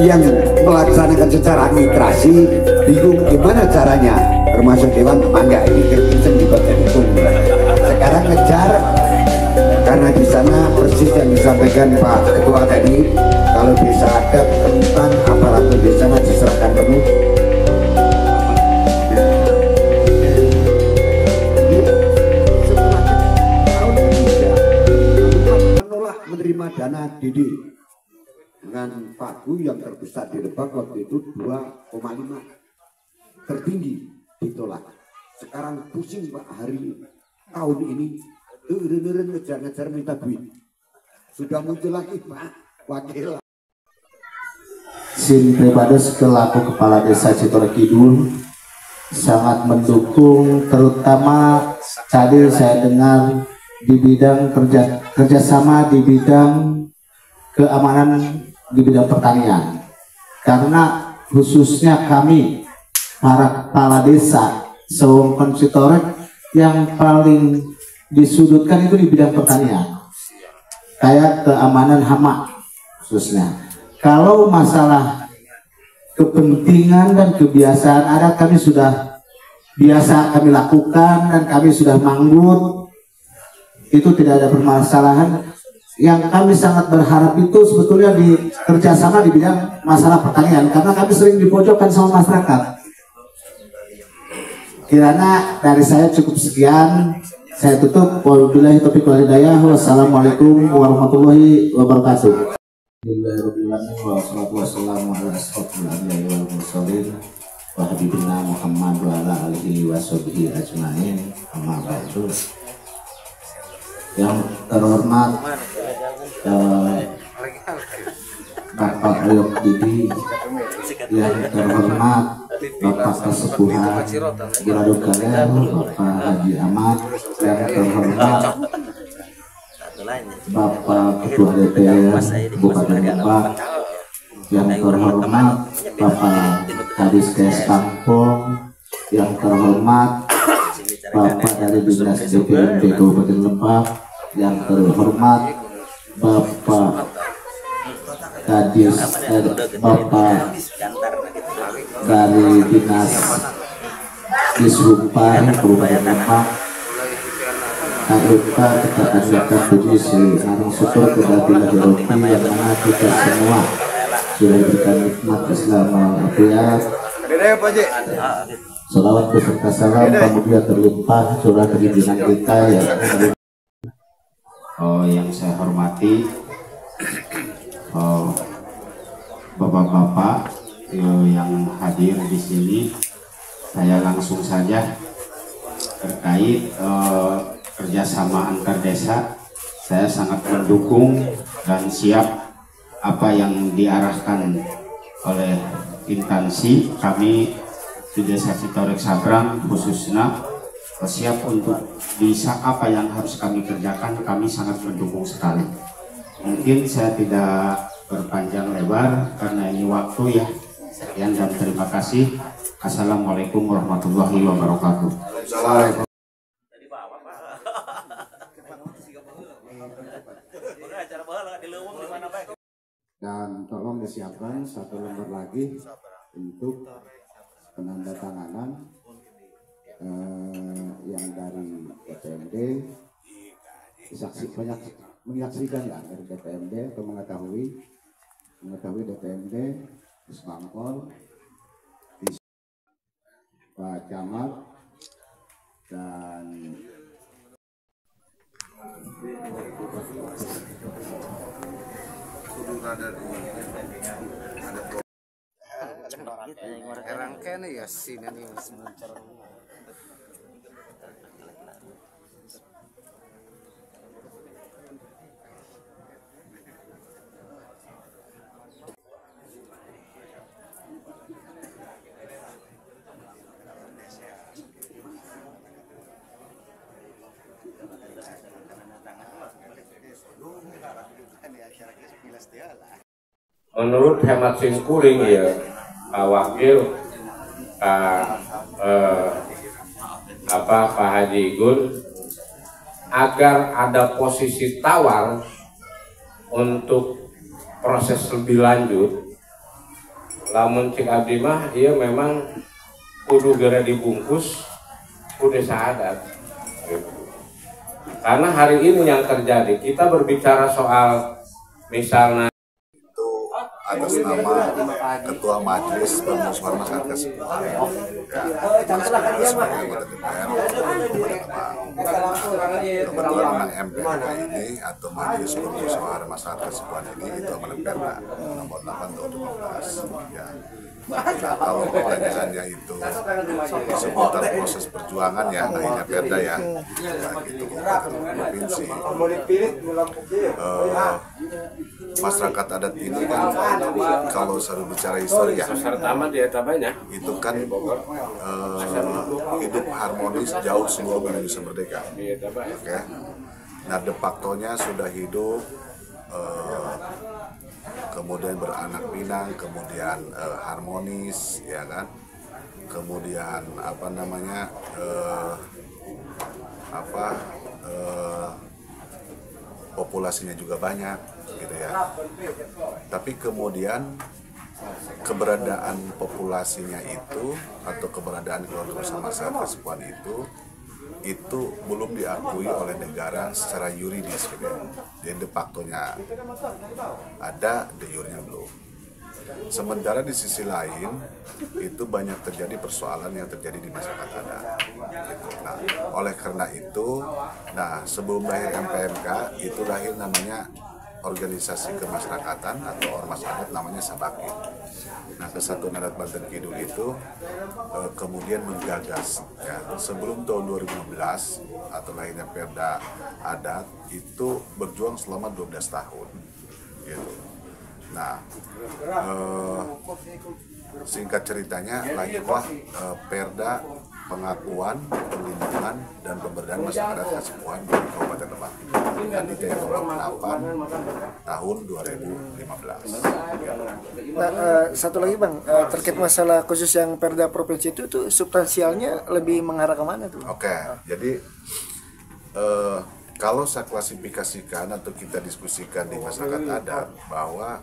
yang melaksanakan secara administrasi bingung gimana caranya, termasuk Dewan Mangga ini kenceng juga jadi tunggal. Sekarang ngejar karena di sana persis yang disampaikan Pak Ketua tadi, kalau bisa ada tentang aparatur di sana diserahkan penuh. Menerima dana DD dengan pagu yang terbesar di Lebak waktu itu 2,5, tertinggi ditolak. Sekarang pusing Pak, hari tahun ini ngejar-ngejar minta duit. Sudah muncul lagi Pak Wakil. Sin pribadi selaku Kepala Desa Citorek Kidul sangat mendukung, terutama tadi saya dengar di bidang kerjasama di bidang keamanan di bidang pertanian, karena khususnya kami para kepala desa sewengkon Citorek yang paling disudutkan itu di bidang pertanian, kayak keamanan hama khususnya. Kalau masalah kepentingan dan kebiasaan adat kami sudah biasa kami lakukan dan kami sudah manggut, itu tidak ada permasalahan. Yang kami sangat berharap itu sebetulnya di kerjasama di bidang masalah pertanian, karena kami sering dipojokkan sama masyarakat. Kiranya dari saya cukup sekian, saya tutup. Wabillahi taufiq wal hidayah. Wassalamualaikum warahmatullahi wabarakatuh. Alhamdulillahirabbil wassalatu wassalamu ala asyrofil anbiya'i wal mursalin wa habibina Muhammad wa ala alihi washabihi ajmain. Amma ba'du. Yang terhormat Bapak Oyok Didi, yang terhormat Bapak Kesepuhan Gilado Galer, Bapak Haji Ahmad, yang terhormat Bapak Ketua DPR Kabupaten Lebak, yang terhormat Bapak Kadiskes Kampung, yang terhormat Bapak dari Dinas DPRD Kabupaten Lebak, yang terhormat Bapak Kadis, Bapak dari Dinas Disrupan Kabupaten Lebak, tak lupa kita panjatkan puji sareng syukur kepada Ilahi yang mana kita semua sudah diberikan nikmat Islam al-afiyat. Salawat beserta salam kemudian terlimpah curah kepimpinan kita yang saya hormati bapak-bapak yang hadir di sini. Saya langsung saja terkait kerjasama antar desa. Saya sangat mendukung dan siap apa yang diarahkan oleh instansi kami di Desa Citorek Sabrang, khususnya siap untuk bisa apa yang harus kami kerjakan. Kami sangat mendukung sekali. Mungkin saya tidak berpanjang lebar karena ini waktu ya. Sekian dan terima kasih. Assalamualaikum warahmatullahi wabarakatuh. Dan tolong disiapkan satu lembar lagi untuk penandatanganan yang dari DPMD, banyak menyaksikan ya dari DPMD atau mengetahui DPMD, Pusbangpol, Pak Camat dan rangkaian ya sini nih sebentar. Menurut hemat singkuring ya Pak Wakil, Pak Haji Gun, agar ada posisi tawar untuk proses lebih lanjut, lamun cik abdi mah iya memang kudu geura dibungkus ku desa adat gitu. Karena hari ini yang terjadi kita berbicara soal misalnya atas nama Ketua Majelis Permusyawaratan Masyarakat Kesepuan sebagai anggota DPR kebetulan memang MPK ini atau Majelis Permusyawaratan Masyarakat Kesepuan ini itu amanat Perda nomor 8 tahun 2015 ya. Nah, kalau pertanyaannya itu seputar proses perjuangan ya, akhirnya Perda ya, itu provinsi. Masyarakat adat ini kan kalau selalu bicara histori ya, itu kan hidup harmonis jauh sebelum Indonesia merdeka. Oke. Nah, de facto-nya sudah hidup, kemudian beranak pinang, kemudian harmonis, ya kan, kemudian apa namanya populasinya juga banyak, gitu ya. Tapi kemudian keberadaan populasinya itu atau keberadaan keluarga bersama masyarakat Kesepuan itu belum diakui oleh negara secara yuridis, gitu ya. Jadi de facto-nya ada, de jure-nya belum. Sementara di sisi lain itu banyak terjadi persoalan yang terjadi di masyarakat adat. Gitu. Nah, oleh karena itu, sebelum lahir MPMK itu lahir namanya organisasi kemasyarakatan atau ormas adat namanya Sabakin. Nah, Kesatuan Adat Banten Kidul itu kemudian menggagas ya, sebelum tahun 2015 atau lahirnya Perda Adat itu berjuang selama 12 tahun gitu. Nah, singkat ceritanya lahirlah Perda Pengakuan, Perlindungan, dan Pemberdayaan Masyarakat Kesepuan di Kabupaten Lebak. Dan itu yang nomor 8 tahun 2015. Nah, satu lagi Bang, terkait masalah khusus yang Perda Provinsi itu tuh substansialnya lebih mengarah kemana tuh? Oke, jadi kalau saya klasifikasikan atau kita diskusikan di masyarakat adat bahwa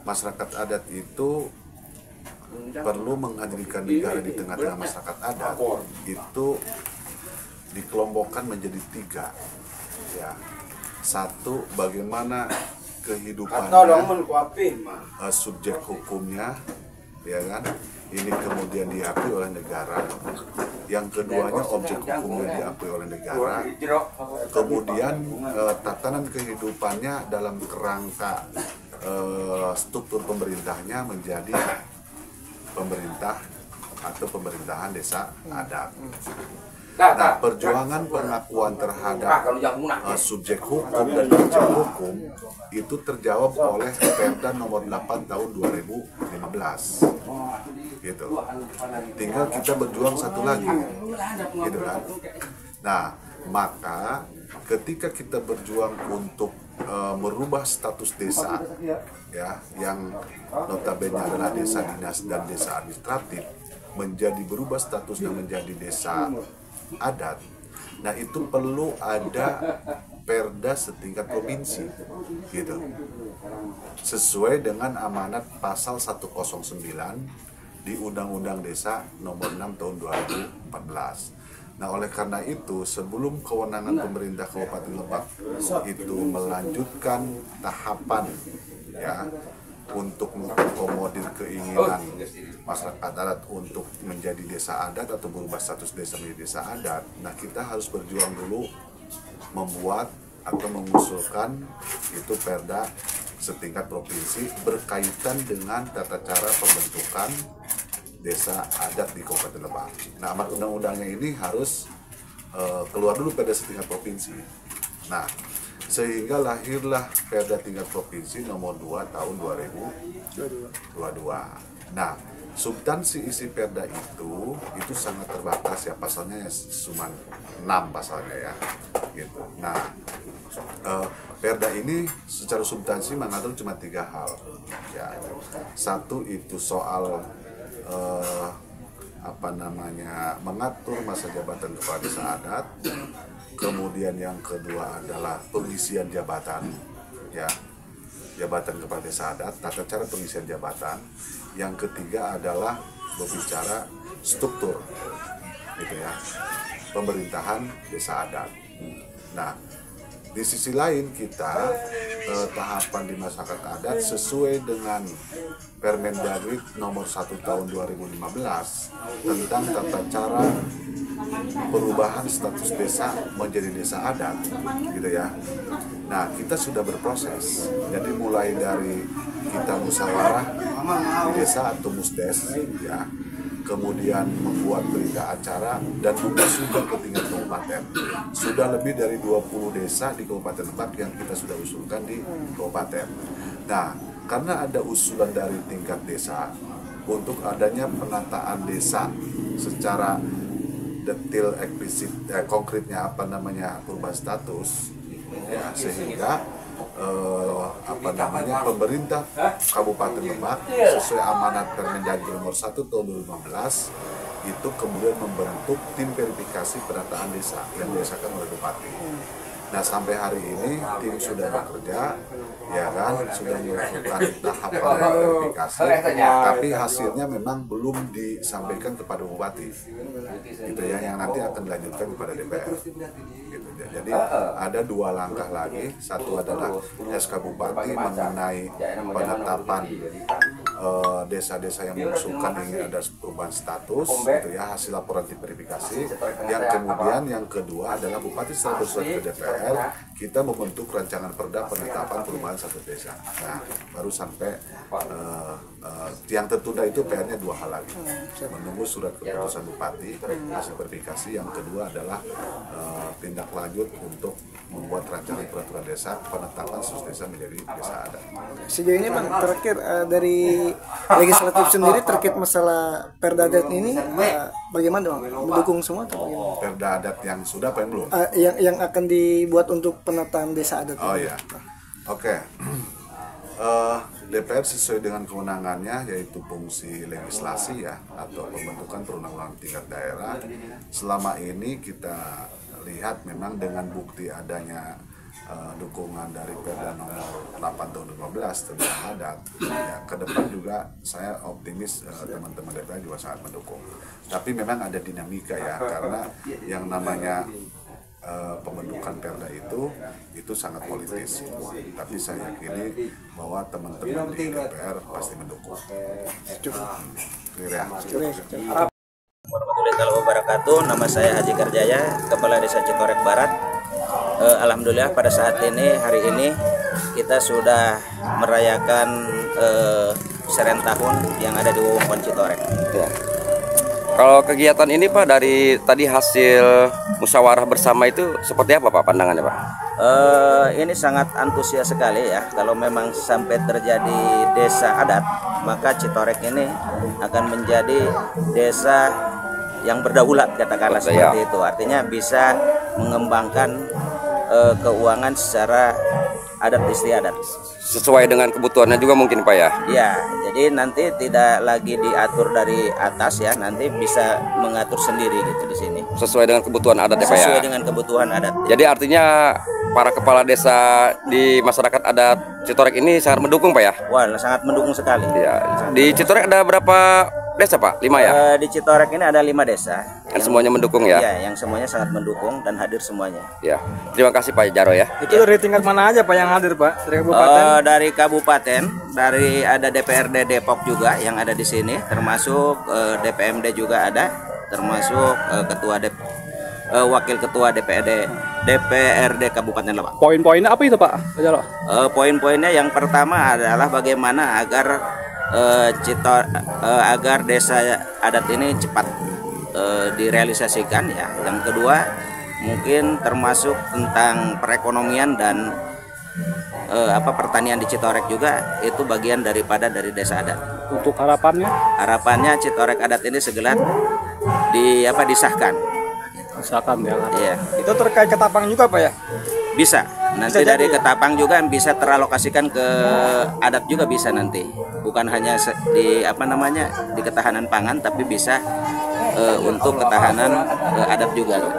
masyarakat adat itu perlu menghadirkan negara di tengah-tengah masyarakat adat itu dikelompokkan menjadi 3 ya. Satu, bagaimana kehidupannya, subjek hukumnya ya kan, ini kemudian diakui oleh negara. Yang keduanya, objek hukumnya diakui oleh negara. Kemudian tatanan kehidupannya dalam kerangka struktur pemerintahnya menjadi pemerintah atau pemerintahan desa adat. Nah, perjuangan pengakuan terhadap subjek hukum dan objek hukum itu terjawab oleh Perda nomor 8 tahun 2015. Gitu. Tinggal kita berjuang satu lagi. Gitu kan. Nah, maka ketika kita berjuang untuk merubah status desa ya, yang notabene adalah desa dinas dan desa administratif menjadi berubah statusnya menjadi desa adat. Nah, itu perlu ada Perda setingkat provinsi gitu. Sesuai dengan amanat pasal 109 di Undang-Undang Desa nomor 6 tahun 2014. Nah, oleh karena itu, sebelum kewenangan pemerintah Kabupaten Lebak itu melanjutkan tahapan ya untuk mengakomodir keinginan masyarakat adat untuk menjadi desa adat atau berubah status desa menjadi desa adat, nah kita harus berjuang dulu membuat atau mengusulkan itu Perda setingkat provinsi berkaitan dengan tata cara pembentukan desa adat di Kabupaten Lebak. Nah, amat undang-undangnya ini harus keluar dulu Perda setingkat provinsi. Nah, sehingga lahirlah Perda tingkat provinsi nomor 2 tahun 2022. Nah, substansi isi Perda itu sangat terbatas ya, pasalnya cuma 6 pasalnya ya. Gitu. Nah, Perda ini secara substansi mengatur cuma 3 hal. Ya. Satu itu soal mengatur masa jabatan kepala desa adat. Kemudian yang kedua adalah pengisian jabatan ya. jabatan kepala desa adat, tata cara pengisian jabatan. Yang ketiga adalah berbicara struktur, gitu ya, pemerintahan desa adat. Nah, di sisi lain kita tahapan di masyarakat adat sesuai dengan Permendagri nomor 1 tahun 2015 tentang tata cara perubahan status desa menjadi desa adat, gitu ya. Nah, kita sudah berproses. Jadi mulai dari kita musyawarah di desa atau musdes, ya, kemudian membuat berita acara dan mengusulkan ke tingkat kabupaten. Sudah lebih dari 20 desa di Kabupaten Lebak yang kita sudah usulkan di kabupaten. Nah, karena ada usulan dari tingkat desa untuk adanya penataan desa secara detail, eksplisit, konkretnya apa namanya perubahan status, ya, sehingga pemerintah Kabupaten Lebak sesuai amanat Permendagri nomor 1 tahun 2015 itu kemudian membentuk tim verifikasi penataan desa yang diasakan oleh Bupati. Nah, sampai hari ini tim sudah bekerja, ya kan, sudah melakukan tahapan verifikasi, tapi hasilnya memang belum disampaikan kepada Bupati, gitu ya, yang nanti akan dilanjutkan kepada DPR. Gitu. Jadi ada 2 langkah lagi, satu adalah SK Bupati mengenai penetapan desa-desa yang mengusulkan ingin ada perubahan status, gitu ya, hasil laporan tim verifikasi. Yang kemudian yang kedua adalah Bupati setelah bersurat ke DPR, kita membentuk rancangan perda penetapan perubahan status desa. Nah, baru sampai yang tertunda itu PR-nya 2 hal lagi, menunggu surat keputusan Bupati hasil verifikasi. Yang kedua adalah tindak lanjut untuk membuat rancangan peraturan desa penetapan status desa menjadi desa adat. Sejauh ini Bang, terakhir dari legislatif sendiri terkait masalah perda adat ini bagaimana Bang? Mendukung semua atau bagaimana? Perda adat yang sudah apa yang belum? Yang akan dibuat untuk penataan desa adat. Oh iya, oke. DPR sesuai dengan kewenangannya, yaitu fungsi legislasi, ya, atau pembentukan perundang-undangan tingkat daerah. Selama ini kita lihat memang dengan bukti adanya dukungan dari Perda nomor 8 tahun 2015 tentang adat, ya, ke depan juga saya optimis teman-teman DPR juga sangat mendukung. Tapi memang ada dinamika, ya, karena yang namanya pembentukan Perda itu sangat politis. Tapi saya yakini bahwa teman-teman di DPR pasti mendukung. Clear, ya? Warahmatullahi wabarakatuh. Nama saya Haji Karjaya, Kepala Desa Citorek Barat. Alhamdulillah pada saat ini, hari ini kita sudah merayakan Seren Tahun yang ada di Wewengkon Citorek. Ya. Kalau kegiatan ini Pak, dari tadi hasil musyawarah bersama itu seperti apa Pak pandangannya Pak? Ini sangat antusias sekali, ya. Kalau memang sampai terjadi desa adat, maka Citorek ini akan menjadi desa yang berdaulat, katakanlah seperti itu. Artinya bisa mengembangkan keuangan secara adat istiadat. Sesuai dengan kebutuhannya juga mungkin Pak, ya? Ya, jadi nanti tidak lagi diatur dari atas, ya, nanti bisa mengatur sendiri gitu di sini. Sesuai dengan kebutuhan adat, ya Pak, ya? Sesuai dengan kebutuhan adat. Jadi artinya para kepala desa di masyarakat adat Citorek ini sangat mendukung Pak, ya? Wah, sangat mendukung sekali. Ya. Di Citorek ada berapa desa Pak? 5 ya? Di Citorek ini ada 5 desa. Dan semuanya mendukung, ya? Ya, yang semuanya sangat mendukung dan hadir semuanya. Ya. Terima kasih Pak Jaro, ya. Itu dari tingkat mana aja Pak yang hadir Pak? Dari kabupaten? Dari kabupaten, dari ada DPRD Depok juga yang ada di sini, termasuk DPMD juga ada, termasuk wakil ketua DPRD Kabupaten Lebak. Poin-poinnya apa itu Pak? Poin-poinnya yang pertama adalah bagaimana agar agar desa adat ini cepat direalisasikan, ya. Yang kedua mungkin termasuk tentang perekonomian dan pertanian di Citorek juga, itu bagian dari desa adat. Untuk harapannya? Harapannya Citorek adat ini segera disahkan. Misalkan, ya. Iya. Itu terkait ketapang juga Pak, ya? Bisa. Nanti bisa dari ketapang juga bisa teralokasikan ke adat juga bisa nanti. Bukan hanya di ketahanan pangan, tapi bisa untuk ketahanan adat juga loh.